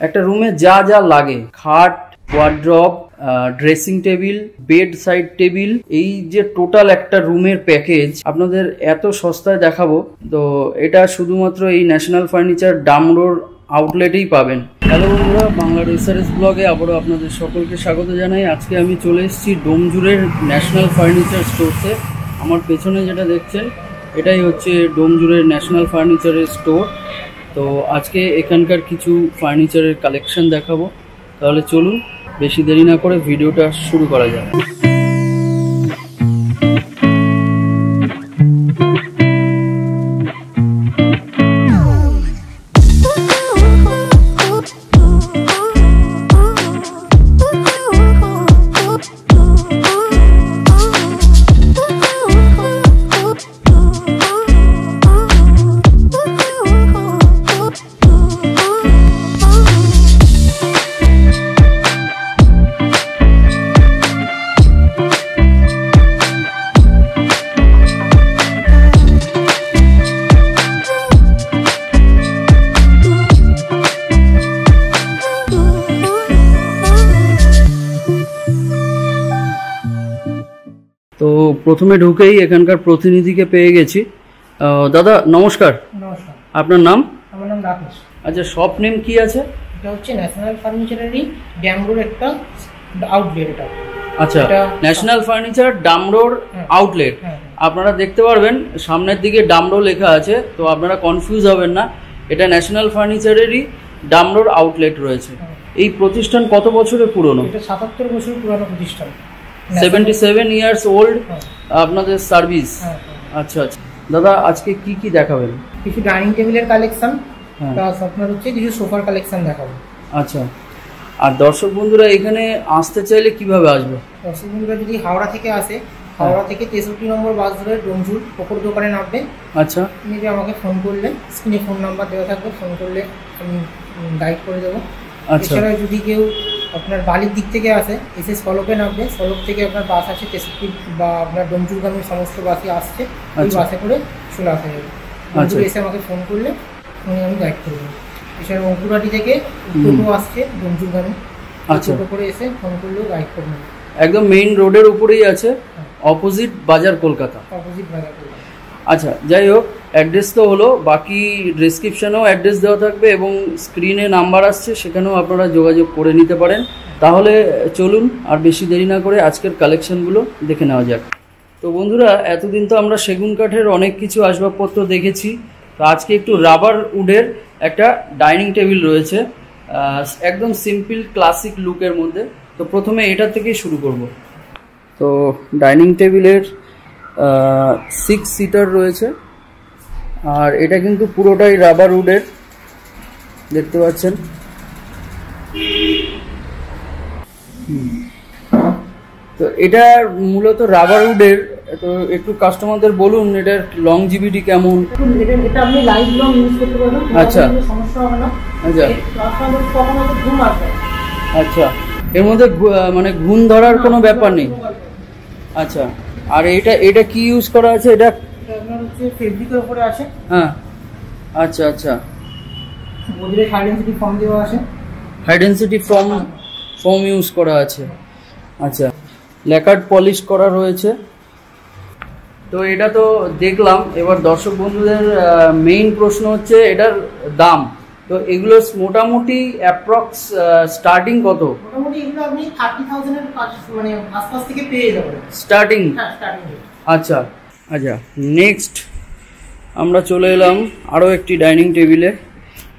একটা রুমে যা যা লাগে, খাট, wardrobe, dressing table, bed side table, এই যে টোটাল একটা রুমের প্যাকেজ আপনাদের এত সস্তায় দেখাবো। তো এটা শুধুমাত্র এই ন্যাশনাল ফার্নিচার ডামরোর আউটলেটেই পাবেন। হ্যালো বন্ধুরা, বাংলার এসআরএস ব্লগে আবারও আপনাদের সকলকে স্বাগত জানাই। আজকে আমি চলে এসেছি ডোমজুড়ের ন্যাশনাল ফার্নিচার স্টোরসে। আমার পেছনে যেটা দেখছেন এটাই হচ্ছে ডোমজুড়ের ন্যাশনাল ফার্নিচারের স্টোর। তো আজকে এখানকার কিছু ফার্নিচারের কালেকশন দেখাবো। তাহলে চলুন বেশি দেরি না করে ভিডিওটা শুরু করা যাক। তো প্রথমে ঢুকেই এখানকার প্রতিনিধিকে পেয়ে গেছি। দাদা নমস্কার। নমস্কার। আপনার নাম? আমার নাম রাকেশ। আচ্ছা, শপ নেম কি আছে? এটা হচ্ছে ন্যাশনাল ফার্নিচারেরই ডামরোর একটা আউটলেট। এটা আচ্ছা, ন্যাশনাল ফার্নিচার ডামরোর আউটলেট। আপনারা দেখতে পারবেন সামনের দিকে ডামরো লেখা আছে, তো আপনারা কনফিউজ হবেন না। এটা ন্যাশনাল ফার্নিচারেরই ডামরোর আউটলেট রয়েছে। এই প্রতিষ্ঠান কত বছরের পুরনো? এটা 77 বছর পুরনো প্রতিষ্ঠান। 77 ইয়ার্স ওল্ড আপনাদের সার্ভিস। আচ্ছা আচ্ছা দাদা, আজকে কি কি দেখাবেন? কিছু ডাইনিং টেবিলের কালেকশন, প্লাস আপনার হচ্ছে কিছু সোফার কালেকশন দেখাবো। আচ্ছা, আর দর্শক বন্ধুরা এখানে আসতে চাইলে কিভাবে আসবে? দর্শক বন্ধুরা যদি হাওড়া থেকে আসে, হাওড়া থেকে 63 নম্বর বাস ধরে ডোমজুর পুকুর দোকানে নামবে। আচ্ছা, নিজে আমাকে ফোন করলে, স্ক্রিনে ফোন নাম্বার দেওয়া থাকবে, ফোন করলে আমি গাইড করে দেবো। এছাড়া যদি কেউ আপনার বালির দিক থেকে আসে, এসে সলপে নামবে। সলপ থেকে আপনার বাস আছে 63 বা আপনার ডোমজুরগামী সমস্ত বাসই আসছে, ওই বাসে করে চলে আসা যাবে। ডোমজুর এসে আমাকে ফোন করলে আমি গাইড করে দেবো। এছাড়া অঙ্কুরাটি থেকে টোটো আসছে ডোমজুরগামী, টোটো করে এসে ফোন করলেও গাইড করে নেবে। একদম মেইন রোডের উপরেই আছে, অপোজিট বাজার কলকাতা। অপোজিট বাজার কলকাতা। আচ্ছা, যাই হোক, অ্যাড্রেস তো হলো, বাকি ডেসক্রিপশনেও অ্যাড্রেস দেওয়া থাকবে এবং স্ক্রিনে নাম্বার আসছে, সেখানেও আপনারা যোগাযোগ করে নিতে পারেন। তাহলে চলুন আর বেশি দেরি না করে আজকের কালেকশনগুলো দেখে নেওয়া যাক। তো বন্ধুরা, এতদিন তো আমরা সেগুন কাঠের অনেক কিছু আসবাবপত্র দেখেছি, তো আজকে একটু রাবার উডের একটা ডাইনিং টেবিল রয়েছে, একদম সিম্পল ক্লাসিক লুকের মধ্যে। তো প্রথমে এটা থেকেই শুরু করব। তো ডাইনিং টেবিলের 6 সিটার রয়েছে, আর এটা কিন্তু পুরোটাই রাবার উডের, দেখতে পাচ্ছেন। তো এটা মূলত রাবার উডের। তো একটু কাস্টমারদের বলুন এটার লংজিভিটি কেমন? এটা আপনি লাইফ লং ইউজ করতে পারবেন। আচ্ছা, সমস্যা হবে না। আচ্ছা ঘুম আসবে। আচ্ছা, এর মধ্যে মানে ঘুম ধরার কোনো ব্যাপার নেই। আচ্ছা, আর এটা কি ইউজ করা আছে? এটা আপনার হচ্ছে ফেব্রিকের উপরে আছে। হ্যাঁ, আচ্ছা আচ্ছা, বডিতে হাই ডেনসিটি ফর্ম দেওয়া আছে। হাই ডেনসিটি ফর্ম ইউজ করা আছে। আচ্ছা, ল্যাকার্ড পলিশ করা রয়েছে। তো এটা তো দেখলাম, এবার দর্শক বন্ধুদের মেইন প্রশ্ন হচ্ছে এটার দাম। তো এগুলো মোটামুটি অ্যাপ্রক্স স্টার্টিং কত? মোটামুটি এগুলো আপনি 30,000 এর মানে আশপাশ থেকে পেয়ে যাবেন স্টার্টিং। হ্যাঁ, স্টার্টিং। আচ্ছা আচ্ছা, নেক্সট আমরা চলে এলাম আরও একটি ডাইনিং টেবিলে।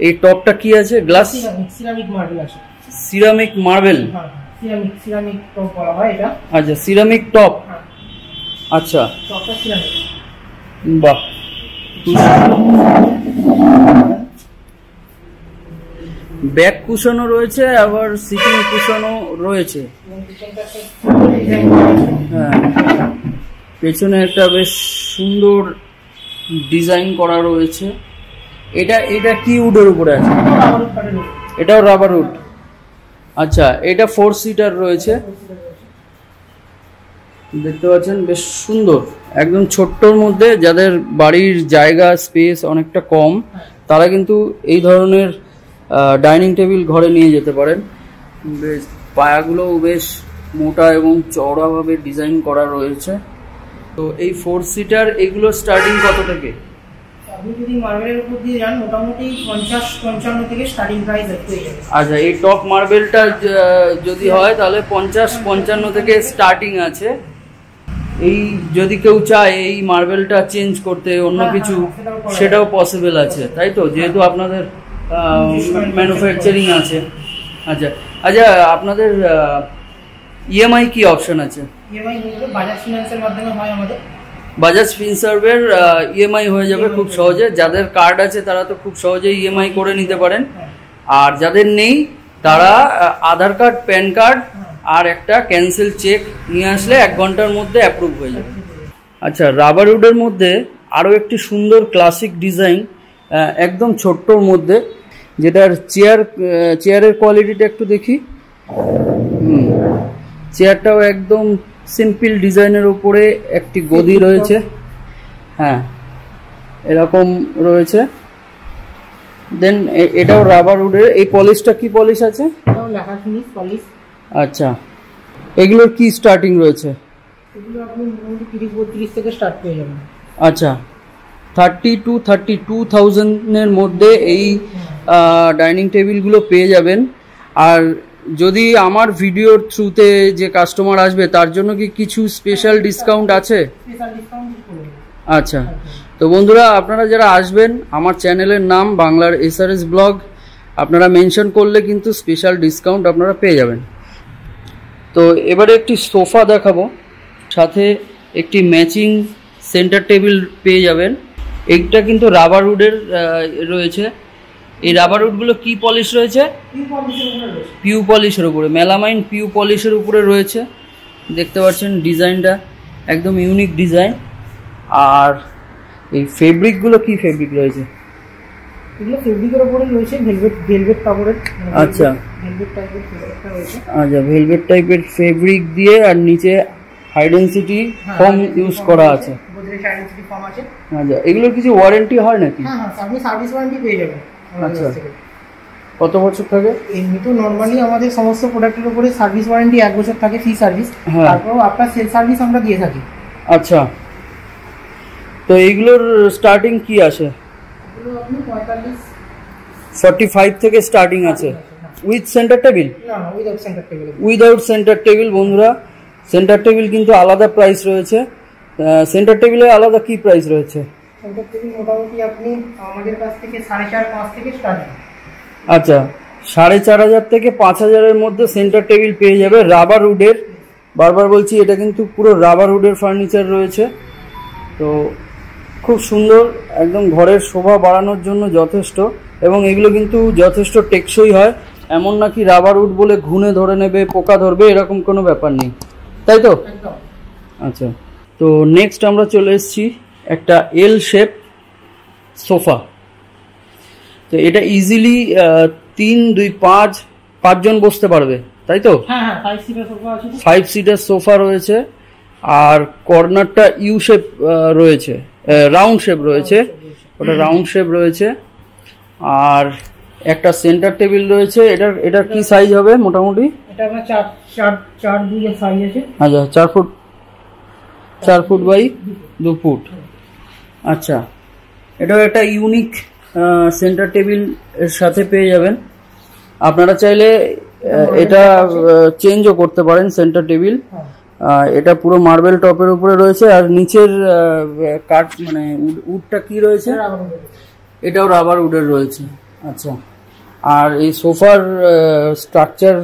এই টপটা কি আছে? গ্লাস, সিরামিক মার্বেল আছে। Ceramic marble? হ্যাঁ, সিরামিক টপ বলা হয় এটা। আচ্ছা, সিরামিক টপ। আচ্ছা, টপটা সিরামিক। বাহ, ব্যাক কুশনও রয়েছে, আবার সিটিং কুশনও রয়েছে। হ্যাঁ, পেছনে একটা বেশ সুন্দর ডিজাইন করা রয়েছে। এটা কি উডের উপরে আছে? এটাও রাবার উড। আচ্ছা, এটা 4 সিটার রয়েছে, দেখতে পাচ্ছেন, বেশ সুন্দর, একদম ছোট্টর মধ্যে। যাদের বাড়ির জায়গা স্পেস অনেকটা কম, তারা কিন্তু এই ধরনের ডাইনিং টেবিল ঘরে নিয়ে যেতে পারেন। বেশ পায়াগুলোও বেশ মোটা এবং চওড়াভাবে ডিজাইন করা রয়েছে। তো এই 4 সিটার এগুলো স্টার্টিং কত থেকে? আপনি যদি মার্বেলের উপর দিয়ে যান মোটামুটি 50-55 থেকে স্টার্টিং প্রাইস হয়ে যাবে। আচ্ছা, এই টপ মার্বেলটা যদি হয় তাহলে 50-55 থেকে স্টার্টিং আছে। এই যদি কেউ চায় এই মার্বেলটা চেঞ্জ করতে অন্য কিছু, সেটাও পসিবল আছে, তাই তো? যেহেতু আপনাদের ম্যানুফ্যাকচারিং আছে। আচ্ছা আচ্ছা, আপনাদের ইএমআই কি অপশন আছে? ইএমআই বাজাজ ফিন্যান্সের মাধ্যমে হয় আমাদের। বাজাজ ফিনসার্ভের ইএমআই হয়ে যাবে খুব সহজে। যাদের কার্ড আছে তারা তো খুব সহজেই ইএমআই করে নিতে পারেন, আর যাদের নেই তারা আধার কার্ড, প্যান কার্ড আর একটা ক্যান্সেল চেক নিয়ে আসলে 1 ঘন্টার মধ্যে অ্যাপ্রুভ হয়ে যাবে। আচ্ছা, রাবার উডের মধ্যে আরও একটি সুন্দর ক্লাসিক ডিজাইন, একদম ছোট্টর মধ্যে, যেটার চেয়ারের কোয়ালিটিটা একটু দেখি। চেয়ারটাও একদম সিম্পল ডিজাইনের উপরে একটি গদি রয়েছে। হ্যাঁ, এরকম রয়েছে। দেন এটাও রাবার উডের। এই পলিশটা কি পলিশ আছে? লেখা ফিনিশ পলিশ। আচ্ছা, এগুলোর কি স্টার্টিং রয়েছে? এগুলো আপনি মোটামুটি 30-32 থেকে স্টার্ট পেয়ে যাবেন। আচ্ছা, 30,000-32,000 এর মধ্যে এই ডাইনিং টেবিলগুলো পেয়ে যাবেন। আর যদি আমার ভিডিওর থ্রুতে যে কাস্টমার আসবে তার জন্য কি কিছু স্পেশাল ডিসকাউন্ট আছে? আচ্ছা, তো বন্ধুরা আপনারা যারা আসবেন, আমার চ্যানেলের নাম বাংলার SRS ব্লগ, আপনারা মেনশন করলে কিন্তু স্পেশাল ডিসকাউন্ট আপনারা পেয়ে যাবেন। তো এবারে একটি সোফা দেখাবো, সাথে একটি ম্যাচিং সেন্টার টেবিল পেয়ে যাবেন। এইটা কিন্তু রাবার উডের রয়েছে। এই রাবার উডগুলো কি পলিশ রয়েছে? পিউ পলিশের উপরে, মেলামাইন পিউ পলিশের উপরে রয়েছে। দেখতে পাচ্ছেন ডিজাইনটা একদম ইউনিক ডিজাইন। আর এই ফেব্রিকগুলো কি ফেব্রিক রয়েছে? এগুলো ফেব্রিকের উপরে রয়েছে, ভেলভেট কাপড়ের। আচ্ছা, ভেলভেট টাইপের ফেব্রিকটা রয়েছে। আচ্ছা, ভেলভেট টাইপের ফেব্রিক দিয়ে, আর নিচে হাই ডেনসিটি ফোম ইউজ করা আছে। গোদরেজ হাই ডেনসিটি ফোম আছে। আচ্ছা, এগুলোর কিছু ওয়ারেন্টি হয় নাকি? হ্যাঁ হ্যাঁ, আপনি সার্ভিস ওয়ারেন্টি পেয়ে যাবেন। আচ্ছা, কত বছর থাকে? এমনি তো নর্মালি আমাদের সমস্ত প্রোডাক্টের উপরে সার্ভিস ওয়ারেন্টি 1 বছর থাকে, ফ্রি সার্ভিস। তারপরেও আপনার সেল সার্ভিস আমরা দিয়ে থাকি। আচ্ছা, তো এইগুলোর স্টার্টিং কি আসে? এগুলো আপনি 45 থেকে স্টার্টিং আছে। With centre table? না, without centre table. Without centre table. বন্ধুরা, সেন্টার টেবিল কিন্তু আলাদা প্রাইস রয়েছে। সেন্টার টেবিলের আলাদা কি প্রাইস রয়েছে? সেন্টার টেবিল মোটামুটি আপনি আমাদের কাছ থেকে 4.5-5 থেকে স্টার্টিং। আচ্ছা, 4,500 থেকে 5,000 এর মধ্যে সেন্টার টেবিল পেয়ে যাবে রাবার উডের। বারবার বলছি, এটা কিন্তু পুরো রাবার উডের ফার্নিচার রয়েছে। তো খুব সুন্দর, একদম ঘরের শোভা বাড়ানোর জন্য যথেষ্ট, এবং এগুলো কিন্তু যথেষ্ট টেকসই হয়। এমন নাকি রাবার উড বলে ঘুনে ধরে নেবে, পোকা ধরবে, এরকম কোনো ব্যাপার নেই, তাই তো? আচ্ছা, তো নেক্সট আমরা চলে এসেছি একটা এল শেপ সোফা। তো এটা ইজিলি 3-2-5 জন বসতে পারবে, তাই তো? হ্যাঁ হ্যাঁ, 5 সিটার সোফা আছে। 5 সিটার সোফা রয়েছে, আর কর্নারটা ইউ শেপ রয়েছে, রাউন্ড শেপ রয়েছে, ওটা রাউন্ড শেপ রয়েছে। আর একটা সেন্টার টেবিল রয়েছে। এটার কি সাইজ হবে মোটামুটি? এটা আপনার 4-2 এর সাইজ আছে। আচ্ছা, 4 ফুট বাই 2 ফুট। আচ্ছা, এটাও একটা ইউনিক সেন্টার টেবিল এর সাথে পেয়ে যাবেন। আপনারা চাইলে এটা চেঞ্জও করতে পারেন সেন্টার টেবিল। এটা পুরো মার্বেল টপের উপরে রয়েছে, আর নিচের কাঠ মানে উডটা কি রয়েছে? এটাও রাবার উডের রয়েছে। আচ্ছা, আর এই সোফার স্ট্রাকচার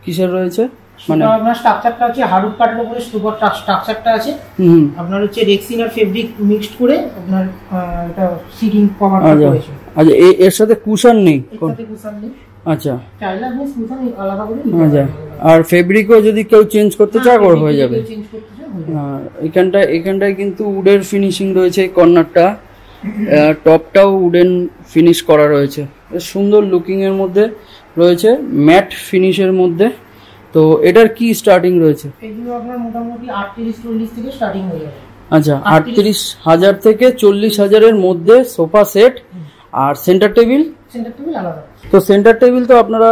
কিসের রয়েছে? মানে আপনার স্ট্রাকচারটা আছে হার্ডউড কাঠের উপরে সুপার স্ট্রাকচারটা আছে। আপনার হচ্ছে রেক্সিন আর ফেব্রিক মিক্সড করে আপনার এটা সিটিং কভার করেছে। আচ্ছা, এর সাথে কুশন নেই? এর সাথে কুশন নেই। আচ্ছা, চাইলে আপনি কুশন আলাদা করে। আচ্ছা, আর ফেব্রিকও যদি কেউ চেঞ্জ করতে চায় হয়ে যাবে। এখানটায় কিন্তু উডের ফিনিশিং রয়েছে। কর্নারটা, টপটাও উডেন ফিনিশ করা রয়েছে, বেশ সুন্দর লুকিং এর মধ্যে রয়েছে, ম্যাট ফিনিশের মধ্যে। তো এটার কি স্টার্টিং রয়েছে? এগুলো আপনার মোটামুটি 38-40 থেকে স্টার্টিং হয়ে যাবে। আচ্ছা, 38,000 থেকে 40,000 এর মধ্যে সোফা সেট। আর সেন্টার টেবিল সেন্টার টেবিল আলাদা। তো সেন্টার টেবিল তো আপনারা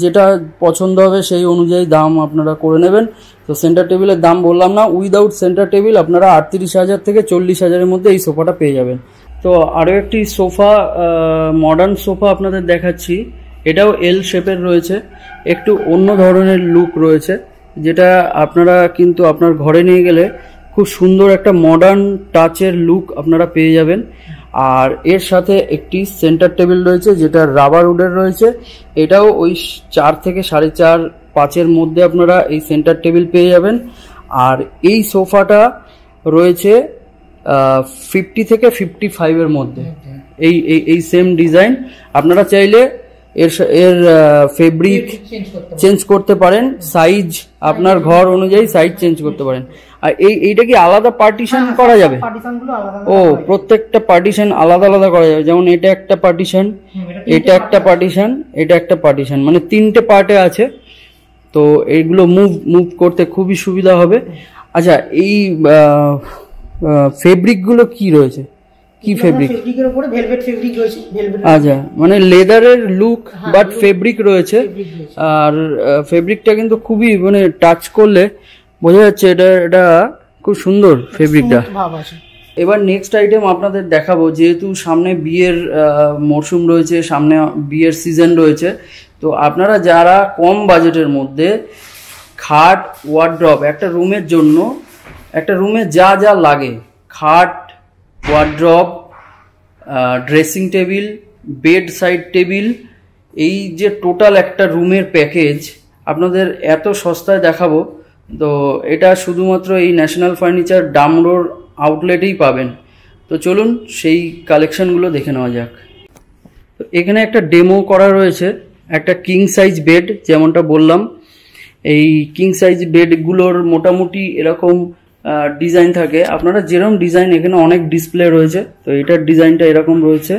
যেটা পছন্দ হবে সেই অনুযায়ী দাম আপনারা করে নেবেন। তো সেন্টার টেবিলের দাম বললাম না, উইদাউট সেন্টার টেবিল আপনারা 38,000 থেকে 40,000-এর মধ্যে এই সোফাটা পেয়ে যাবেন। তো আরও একটি সোফা, মডার্ন সোফা আপনাদের দেখাচ্ছি। এটাও এল শেপের রয়েছে, একটু অন্য ধরনের লুক রয়েছে, যেটা আপনারা কিন্তু আপনার ঘরে নিয়ে গেলে খুব সুন্দর একটা মডার্ন টাচের লুক আপনারা পেয়ে যাবেন। আর এর সাথে একটি সেন্টার টেবিল রয়েছে যেটা রাবার উডের রয়েছে। এটাও ওই 4 থেকে 4.5-5-এর মধ্যে আপনারা এই সেন্টার টেবিল পেয়ে যাবেন। আর এই সোফাটা রয়েছে 50 থেকে 55-এর মধ্যে। এই সেম ডিজাইন আপনারা চাইলে এর ফেব্রিক চেঞ্জ করতে পারেন, সাইজ আপনার ঘর অনুযায়ী সাইজ চেঞ্জ করতে পারেন। আর এইটা কি আলাদা পার্টিশন করা যাবে? ও, প্রত্যেকটা পার্টিশন আলাদা আলাদা করা যাবে। যেমন এটা একটা পার্টিশন, এটা একটা পার্টিশন, এটা একটা পার্টিশন, মানে 3টে পার্টে আছে। তো এইগুলো মুভ করতে খুবই সুবিধা হবে। আচ্ছা, এই ফেব্রিকগুলো কি রয়েছে? কি ফেব্রিক? ফেব্রিকের উপরে ভেলভেট ফেব্রিক রয়েছে। আচ্ছা, মানে লেদারের লুক বাট ফেব্রিক রয়েছে। আর ফেব্রিকটা কিন্তু খুবই, মানে টাচ করলে বোঝা যাচ্ছে এটা খুব সুন্দর ফেব্রিকটা। এবার নেক্সট আইটেম আপনাদের দেখাবো। যেহেতু সামনে বিয়ের মরশুম রয়েছে, সামনে বিয়ের সিজন রয়েছে, তো আপনারা যারা কম বাজেটের মধ্যে খাট, ওয়ার্ড্রপ, একটা রুমের জন্য, একটা রুমে যা যা লাগে, খাট, wardrobe, dressing table, bed side table, এই যে টোটাল একটা রুমের প্যাকেজ আপনাদের এত সস্তায় দেখাবো। তো এটা শুধুমাত্র এই ন্যাশনাল ফার্নিচার ডামরোর আউটলেটেই পাবেন। তো চলুন সেই কালেকশনগুলো দেখে নেওয়া যাক। তো এখানে একটা ডেমো করা রয়েছে, একটা কিং সাইজ বেড। যেমনটা বললাম, এই কিং সাইজ বেডগুলোর মোটামুটি এরকম ডিজাইন থাকে। আপনারা যেরকম ডিজাইন, এখানে অনেক ডিসপ্লে রয়েছে। তো এটার ডিজাইনটা এরকম রয়েছে,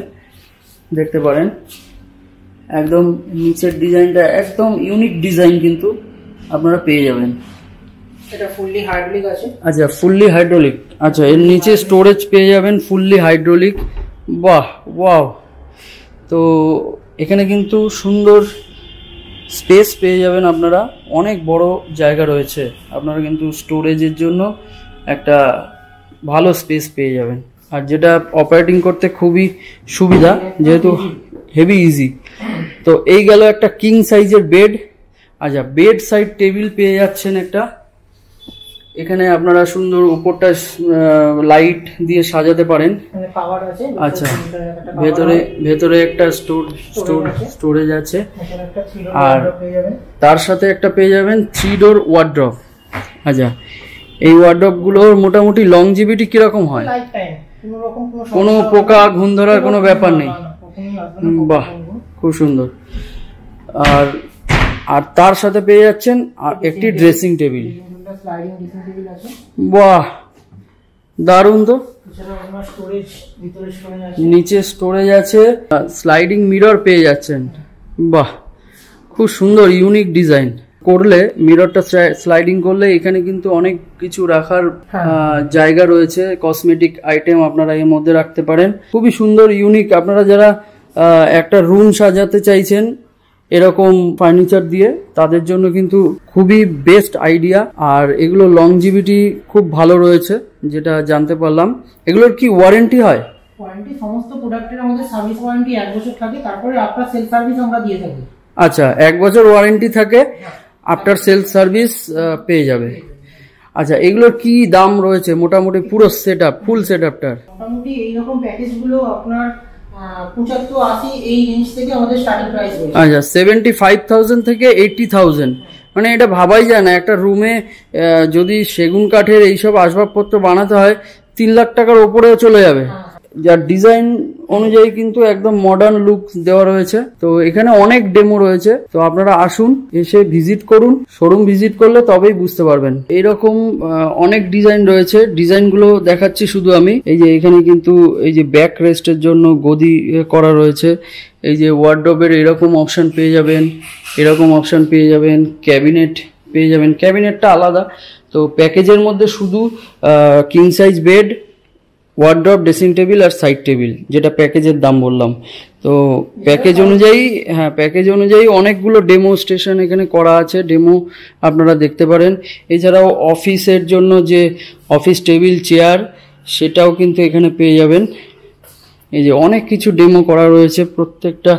দেখতে পারেন। একদম নিচের ডিজাইনটা একদম ইউনিক ডিজাইন কিন্তু আপনারা পেয়ে যাবেন। এটা ফুললি হাইড্রোলিক আছে। আচ্ছা, ফুললি হাইড্রোলিক। আচ্ছা, এর নিচে স্টোরেজ পেয়ে যাবেন ফুললি হাইড্রোলিক। বাহ, ওয়াও। তো এখানে কিন্তু সুন্দর স্পেস পেয়ে যাবেন আপনারা, অনেক বড় জায়গা রয়েছে। আপনারা কিন্তু স্টোরেজের জন্য একটা ভালো স্পেস পেয়ে যাবেন। আর যেটা অপারেটিং করতে খুবই সুবিধা, যেহেতু হেভি ইজি। তো এই গেল একটা কিং সাইজের বেড। আচ্ছা, বেড সাইড টেবিল পেয়ে যাচ্ছেন একটা। এখানে আপনারা সুন্দর উপরটা লাইট দিয়ে সাজাতে পারেন। আচ্ছা, ভেতরে একটা স্টোরেজ আছে। আর তার সাথে একটা পেয়ে যাবেন 3 ডোর ওয়ার্ড্রপ। আচ্ছা, এই ওয়ার্ড্রপ গুলোর মোটামুটি লংজিভিটি কিরকম হয়? কোনো পোকা ঘুণ ধরার কোনো ব্যাপার নেই। বাহ, খুব সুন্দর। আর তার সাথে পেয়ে যাচ্ছেন আর একটি ড্রেসিং টেবিল। বাহ, দারুণ। তো নিচে স্টোরেজ আছে, স্লাইডিং মিরর পেয়ে যাচ্ছেন। বাহ, খুব সুন্দর ইউনিক ডিজাইন। করলে মিররটা স্লাইডিং করলে এখানে কিন্তু অনেক কিছু রাখার জায়গা রয়েছে। কসমেটিক আইটেম আপনারা এর মধ্যে রাখতে পারেন। খুবই সুন্দর ইউনিক। আপনারা যারা একটা রুম সাজাতে চাইছেন এরকম ফার্নিচার দিয়ে, তাদের জন্য কিন্তু খুবই বেস্ট আইডিয়া। আর এগুলো লংজিভিটি খুব ভালো রয়েছে, যেটা জানতে পারলাম। এগুলোর কি ওয়ারেন্টি হয়? ওয়ারেন্টি সমস্ত প্রোডাক্টের আমাদের সার্ভিস ওয়ারেন্টি 1 বছর থাকে। তারপরে আফটার সেল সার্ভিস আমরা দিয়ে থাকি। আচ্ছা, 1 বছর ওয়ারেন্টি থাকে, আফটার সেল সার্ভিস পেয়ে যাবে। আচ্ছা, এগুলোর কি দাম রয়েছে মোটামুটি পুরো সেটআপ, ফুল সেটআপটার? মোটামুটি এইরকম প্যাকেজগুলো আপনার 75-80 এই রেঞ্জ থেকে আমাদের স্টার্টিং প্রাইস রয়েছে। আচ্ছা, 75,000 থেকে 80,000, মানে এটা ভাবাই যায় না। একটা রুমে যদি সেগুন কাঠের এইসব আসবাবপত্র বানাতে হয় 3 লাখ টাকার উপরেও চলে যাবে। যার ডিজাইন অনুযায়ী কিন্তু একদম মডার্ন লুক দেওয়া রয়েছে। তো এখানে অনেক ডেমো রয়েছে। তো আপনারা আসুন, এসে ভিজিট করুন। শোরুম ভিজিট করলে তবেই বুঝতে পারবেন। এইরকম অনেক ডিজাইন রয়েছে। ডিজাইনগুলো দেখাচ্ছি শুধু আমি। এই যে এখানে কিন্তু এই যে ব্যাক রেস্টের জন্য গদি করা রয়েছে। এই যে ওয়ার্ডরোবের এরকম অপশন পেয়ে যাবেন, এরকম অপশন পেয়ে যাবেন, ক্যাবিনেট পেয়ে যাবেন। ক্যাবিনেটটা আলাদা। তো প্যাকেজের মধ্যে শুধু king size bed, wardrobe, dressing table আর সাইড টেবিল, যেটা প্যাকেজের দাম বললাম। তো প্যাকেজ অনুযায়ী, হ্যাঁ প্যাকেজ অনুযায়ী অনেকগুলো ডেমো স্টেশন এখানে করা আছে, ডেমো আপনারা দেখতে পারেন। এছাড়াও অফিসের জন্য যে অফিস টেবিল চেয়ার, সেটাও কিন্তু এখানে পেয়ে যাবেন। এই যে অনেক কিছু ডেমো করা রয়েছে, প্রত্যেকটা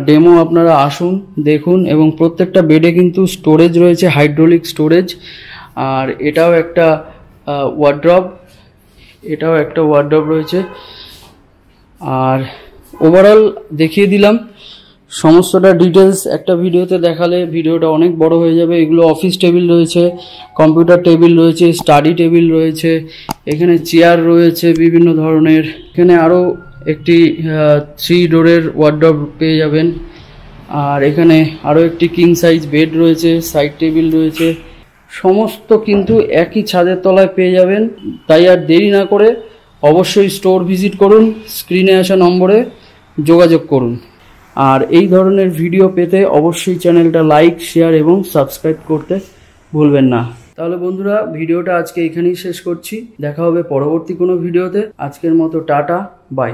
ডেমো আপনারা আসুন দেখুন। এবং প্রত্যেকটা বেডে কিন্তু স্টোরেজ রয়েছে, হাইড্রোলিক স্টোরেজ। আর এটাও একটা ওয়ার্ড্রপ, এটাও একটা ওয়ার্ড্রপ রয়েছে। আর ওভারঅল দেখিয়ে দিলাম সমস্তটা ডিটেলস। একটা ভিডিওতে দেখালে ভিডিওটা অনেক বড় হয়ে যাবে। এগুলো অফিস টেবিল রয়েছে, কম্পিউটার টেবিল রয়েছে, স্টাডি টেবিল রয়েছে, এখানে চেয়ার রয়েছে বিভিন্ন ধরনের। এখানে আরও একটি 3 ডোরের ওয়ার্ড্রপ পেয়ে যাবেন। আর এখানে আরও একটি কিং সাইজ বেড রয়েছে, সাইড টেবিল রয়েছে, সমস্ত কিন্তু একই ছাদের তলায় পেয়ে যাবেন। তাই আর দেরি না করে অবশ্যই স্টোর ভিজিট করুন, স্ক্রিনে আসা নম্বরে যোগাযোগ করুন। আর এই ধরনের ভিডিও পেতে অবশ্যই চ্যানেলটা লাইক, শেয়ার এবং সাবস্ক্রাইব করতে ভুলবেন না। তাহলে বন্ধুরা, ভিডিওটা আজকে এখানেই শেষ করছি। দেখা হবে পরবর্তী কোনো ভিডিওতে। আজকের মতো টাটা, বাই।